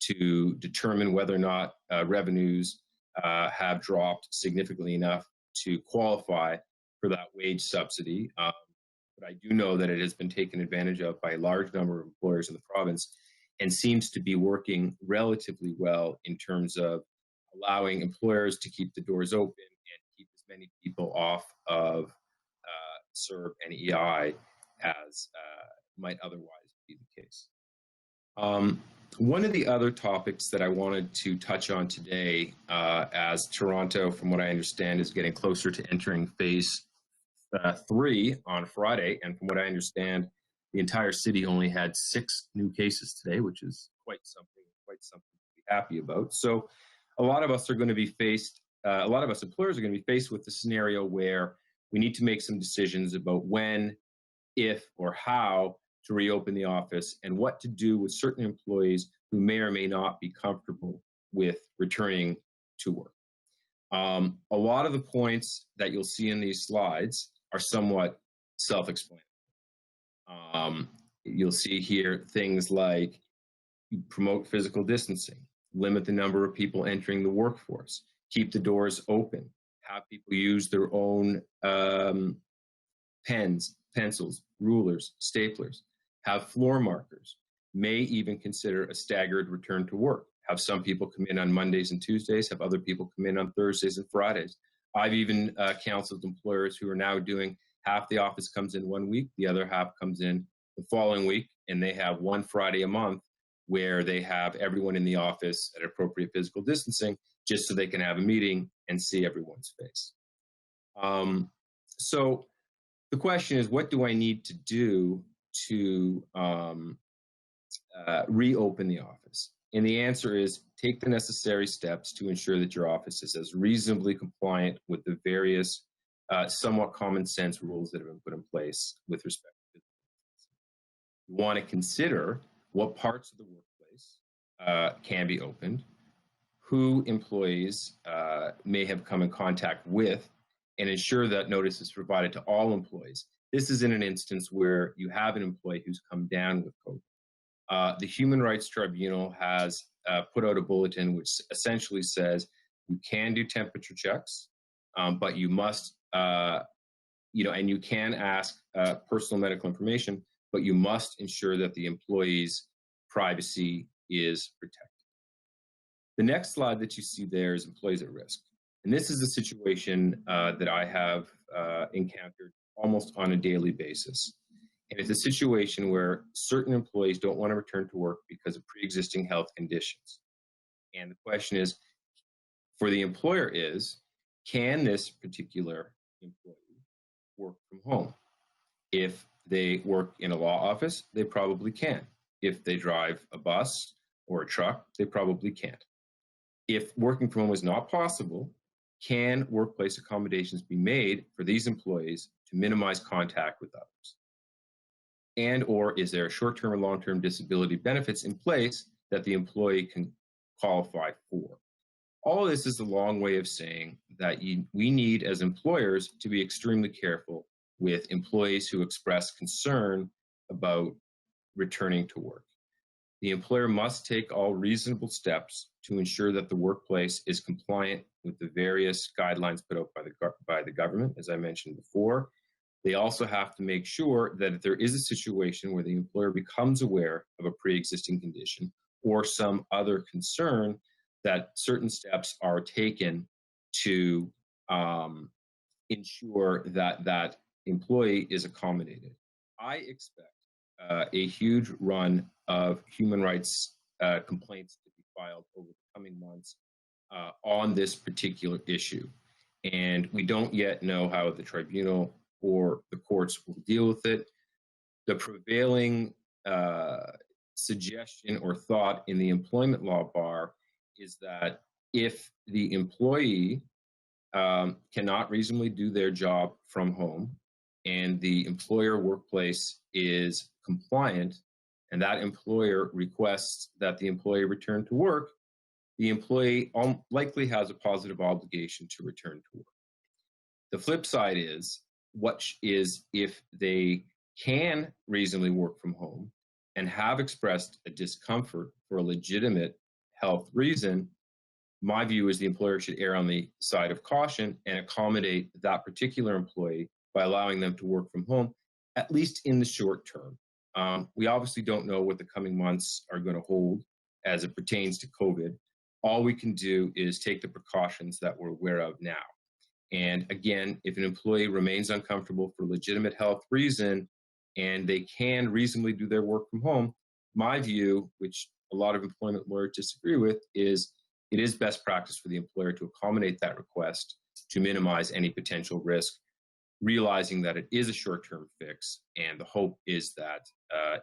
to determine whether or not revenues have dropped significantly enough to qualify for that wage subsidy. But I do know that it has been taken advantage of by a large number of employers in the province and seems to be working relatively well in terms of allowing employers to keep the doors open and keep as many people off of CERB and EI as might otherwise be the case. One of the other topics that I wanted to touch on today, as Toronto, from what I understand, is getting closer to entering phase 3 on Friday, and from what I understand, the entire city only had 6 new cases today, which is quite something to be happy about. So a lot of us are going to be faced, a lot of us employers are going to be faced with the scenario where we need to make some decisions about when, if, or how to reopen the office and what to do with certain employees who may or may not be comfortable with returning to work. A lot of the points that you'll see in these slides are somewhat self-explanatory. You'll see here things like promote physical distancing, limit the number of people entering the workforce, keep the doors open, have people use their own pens, pencils, rulers, staplers, have floor markers, may even consider a staggered return to work. Have some people come in on Mondays and Tuesdays, have other people come in on Thursdays and Fridays. I've even counseled employers who are now doing half the office comes in one week, the other half comes in the following week, and they have one Friday a month where they have everyone in the office at appropriate physical distancing just so they can have a meeting and see everyone's face. So the question is, what do I need to do to reopen the office? And the answer is take the necessary steps to ensure that your office is as reasonably compliant with the various somewhat common sense rules that have been put in place with respect to physical distancing. You want to consider what parts of the workplace can be opened, who employees may have come in contact with, and ensure that notice is provided to all employees. This is in an instance where you have an employee who's come down with COVID. The Human Rights Tribunal has put out a bulletin which essentially says you can do temperature checks, but you must, and you can ask personal medical information, but you must ensure that the employee's privacy is protected. The next slide that you see there is employees at risk. And this is a situation that I have encountered almost on a daily basis. And it's a situation where certain employees don't want to return to work because of pre-existing health conditions. And the question is, for the employer is, can this particular employee work from home? If they work in a law office, they probably can. If they drive a bus or a truck, they probably can't. If working from home is not possible, can workplace accommodations be made for these employees to minimize contact with others? And or is there a short-term or long-term disability benefits in place that the employee can qualify for? All of this is a long way of saying that we need as employers to be extremely careful with employees who express concern about returning to work. The employer must take all reasonable steps to ensure that the workplace is compliant with the various guidelines put out by the government, as I mentioned before. They also have to make sure that if there is a situation where the employer becomes aware of a pre-existing condition or some other concern, that certain steps are taken to ensure that that employee is accommodated. I expect a huge run of human rights complaints to be filed over the coming months on this particular issue. And we don't yet know how the tribunal or the courts will deal with it. The prevailing suggestion or thought in the employment law bar is that if the employee cannot reasonably do their job from home and the employer workplace is compliant and that employer requests that the employee return to work, the employee likely has a positive obligation to return to work. The flip side is, if they can reasonably work from home and have expressed a discomfort for a legitimate health reason, my view is the employer should err on the side of caution and accommodate that particular employee by allowing them to work from home, at least in the short term. We obviously don't know what the coming months are going to hold as it pertains to COVID. All we can do is take the precautions that we're aware of now. And again, if an employee remains uncomfortable for legitimate health reason and they can reasonably do their work from home, my view, which a lot of employment lawyers disagree with is it is best practice for the employer to accommodate that request to minimize any potential risk, realizing that it is a short-term fix, and the hope is that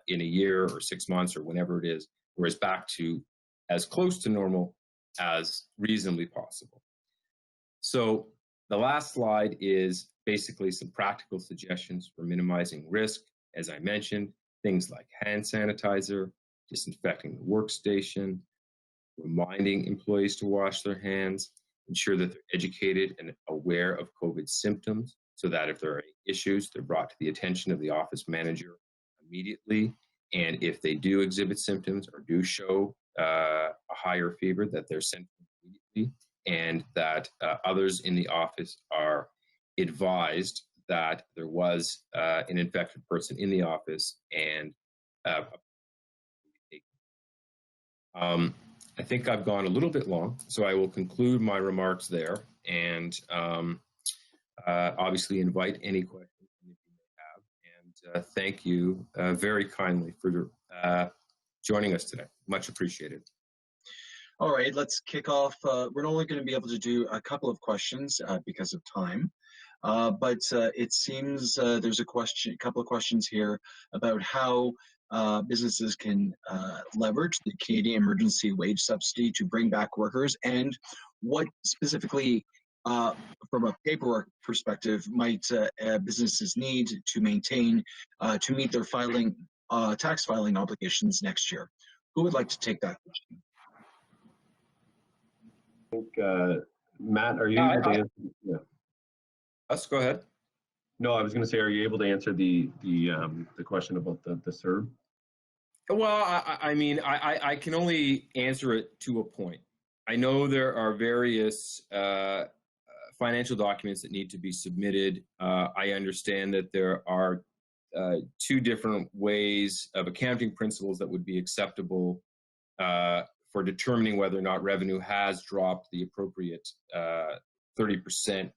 in a year or 6 months or whenever it is, we're back to as close to normal as reasonably possible. So the last slide is basically some practical suggestions for minimizing risk. As I mentioned, things like hand sanitizer, disinfecting the workstation, reminding employees to wash their hands, ensure that they're educated and aware of COVID symptoms so that if there are any issues, they're brought to the attention of the office manager immediately. And if they do exhibit symptoms or do show a higher fever, that they're sent immediately, and that others in the office are advised that there was an infected person in the office and I think I've gone a little bit long, so I will conclude my remarks there and obviously invite any questions that you may have. And thank you very kindly for joining us today. Much appreciated. All right, let's kick off. We're only going to be able to do a couple of questions because of time. But it seems there's a couple of questions here about how businesses can leverage the Canadian Emergency Wage Subsidy to bring back workers, and what specifically, from a paperwork perspective, might businesses need to maintain to meet their tax filing obligations next year. Who would like to take that question? I think, Matt, are you able to answer? Yeah. Let's go ahead. No, I was going to say, are you able to answer the question about the CERB? Well, I mean, I can only answer it to a point. I know there are various financial documents that need to be submitted. I understand that there are two different ways of accounting principles that would be acceptable for determining whether or not revenue has dropped the appropriate 30%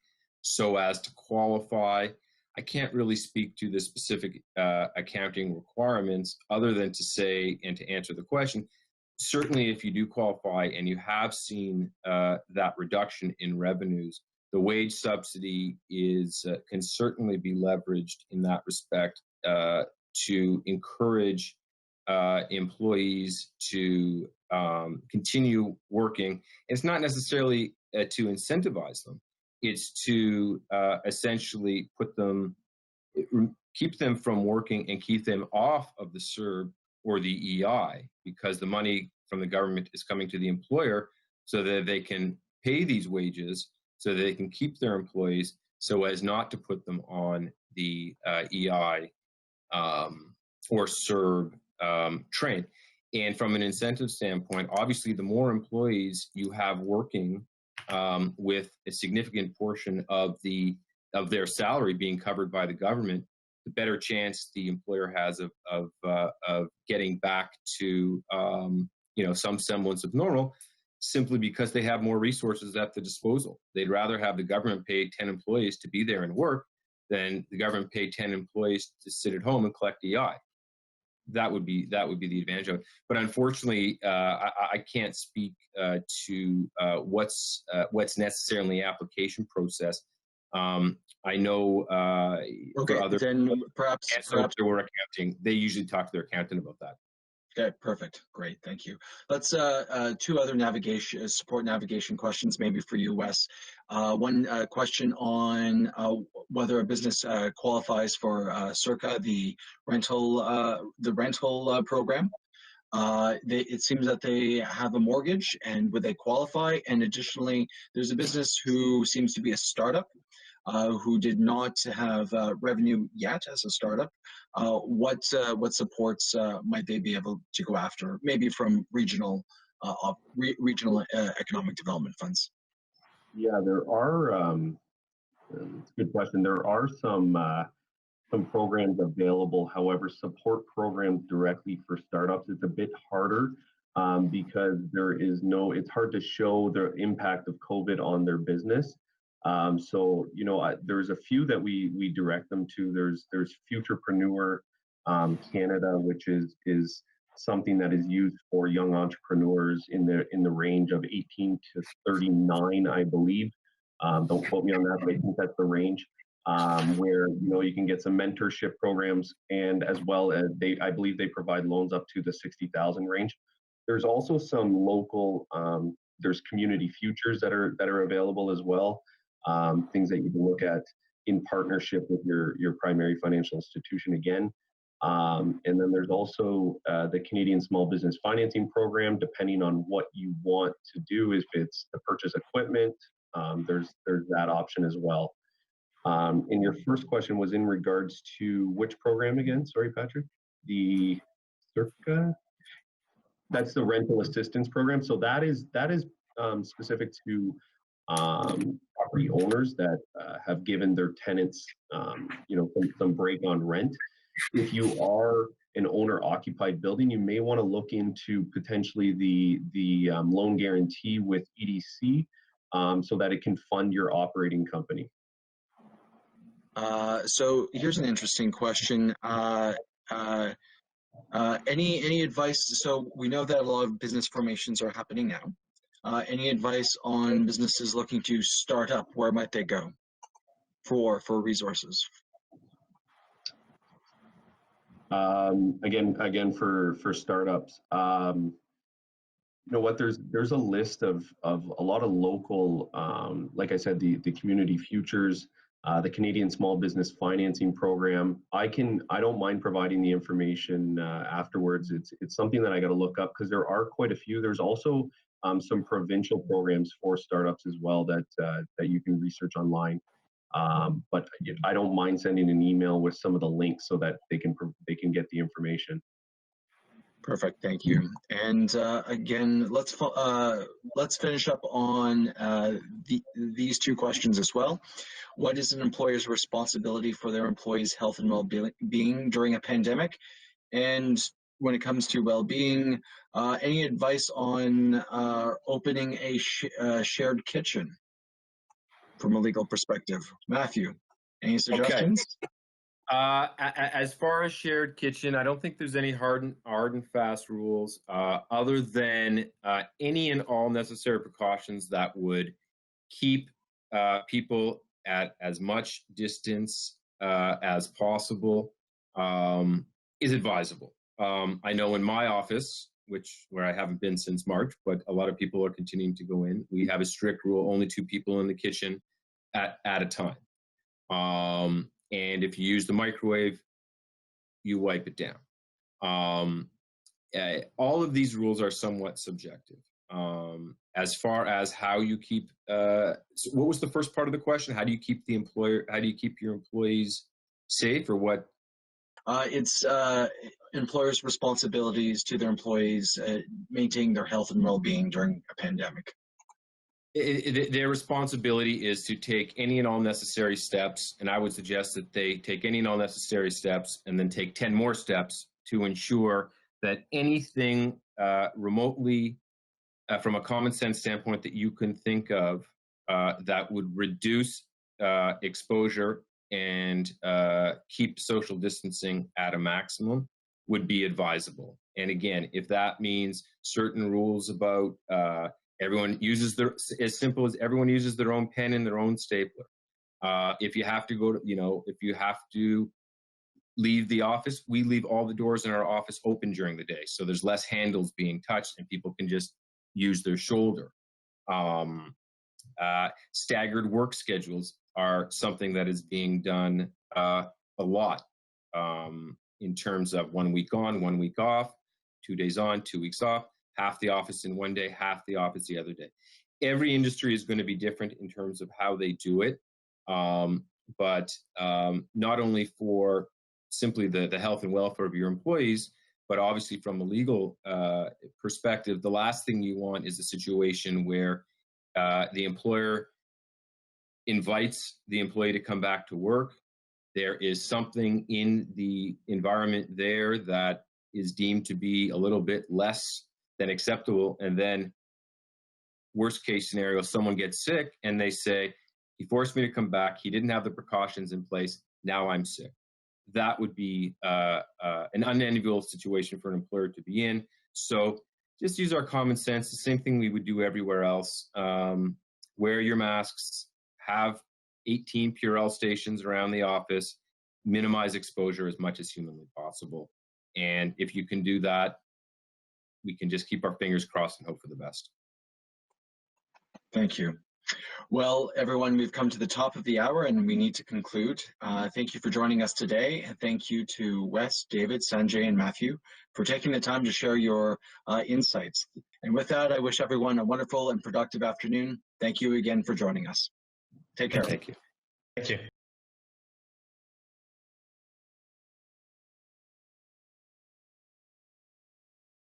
so as to qualify. I can't really speak to the specific accounting requirements other than to say, and to answer the question, certainly if you do qualify and you have seen that reduction in revenues, the wage subsidy can certainly be leveraged in that respect to encourage employees to continue working. It's not necessarily to incentivize them. It's to essentially keep them from working and keep them off of the CERB or the EI, because the money from the government is coming to the employer so that they can pay these wages, so that they can keep their employees, so as not to put them on the EI or CERB train. And from an incentive standpoint, obviously, the more employees you have working with a significant portion of their salary being covered by the government, the better chance the employer has of getting back to some semblance of normal, simply because they have more resources at the disposal. They'd rather have the government pay 10 employees to be there and work than the government pay 10 employees to sit at home and collect EI. That would be the advantage of it. But unfortunately, I can't speak to what's necessary in the application process. I know okay, for other then perhaps we're accounting, they usually talk to their accountant about that. Okay, perfect. Great, thank you. Let's two other support navigation questions, maybe for you, Wes. One question on whether a business qualifies for CERCA, the rental program. It seems that they have a mortgage, and would they qualify? And additionally, there's a business who seems to be a startup, who did not have revenue yet as a startup. What supports might they be able to go after, maybe from regional economic development funds? Yeah, there are. It's a good question. There are some programs available. However, support programs directly for startups is a bit harder because it's hard to show the impact of COVID on their business. So, there's a few that we direct them to. There's Futurepreneur Canada, which is something that is used for young entrepreneurs in the range of 18 to 39, I believe. Don't quote me on that, but I think that's the range. Where you can get some mentorship programs, and as well as I believe they provide loans up to the 60,000 range. There's also some local, there's community futures that are available as well. Things that you can look at in partnership with your primary financial institution again. And then there's also the Canadian Small Business Financing Program, depending on what you want to do. If it's to purchase equipment, there's that option as well. And your first question was in regards to which program again? Sorry, Patrick. The CERCA? That's the rental assistance program. So that is specific to property owners that have given their tenants, some break on rent. If you are an owner-occupied building, you may want to look into potentially the loan guarantee with EDC, so that it can fund your operating company. So here's an interesting question. Any advice? So we know that a lot of business formations are happening now. Any advice on businesses looking to start up? Where might they go for resources? Again, for startups, you know what? There's a list of a lot of local, like I said, the community futures, the Canadian Small Business Financing Program. I don't mind providing the information afterwards. It's something that I got to look up because there are quite a few. There's also some provincial programs for startups as well that you can research online. But I don't mind sending an email with some of the links so that they can get the information. Perfect, thank you. And again, let's finish up on these two questions as well. What is an employer's responsibility for their employees' health and well-being during a pandemic? And when it comes to well-being, any advice on opening a shared kitchen from a legal perspective? Matthew, any suggestions? Okay. As far as shared kitchen, I don't think there's any hard and fast rules other than any and all necessary precautions that would keep people at as much distance as possible is advisable. I know in my office, where I haven't been since March, but a lot of people are continuing to go in. We have a strict rule: only 2 people in the kitchen at a time. And if you use the microwave, you wipe it down. All of these rules are somewhat subjective. As far as how you keep, what was the first part of the question? How do you keep your employees safe, or what? It's employers' responsibilities to their employees maintaining their health and well-being during a pandemic. Their responsibility is to take any and all necessary steps, and I would suggest that they take any and all necessary steps and then take 10 more steps to ensure that anything remotely, from a common sense standpoint, that you can think of that would reduce exposure and keep social distancing at a maximum would be advisable. And again, if that means certain rules about everyone uses as simple as everyone uses their own pen and their own stapler. If you have to go to, if you have to leave the office, we leave all the doors in our office open during the day. So there's less handles being touched and people can just use their shoulder. Staggered work schedules are something that is being done a lot in terms of 1 week on, 1 week off, 2 days on, 2 weeks off. Half the office in one day, half the office the other day. Every industry is going to be different in terms of how they do it, but not only for simply the health and welfare of your employees, but obviously from a legal perspective, the last thing you want is a situation where the employer invites the employee to come back to work. There is something in the environment there that is deemed to be a little bit less than acceptable, and then worst case scenario, someone gets sick and they say, he forced me to come back, he didn't have the precautions in place, now I'm sick. that would be an unenviable situation for an employer to be in. So just use our common sense, the same thing we would do everywhere else. Wear your masks, have 18 Purell stations around the office, minimize exposure as much as humanly possible. And if you can do that, we can just keep our fingers crossed and hope for the best. Thank you. Well, everyone, we've come to the top of the hour and we need to conclude. Thank you for joining us today. And thank you to Wes, David, Sanjay, and Matthew for taking the time to share your insights. And with that, I wish everyone a wonderful and productive afternoon. Thank you again for joining us. Take care. Thank you. Thank you.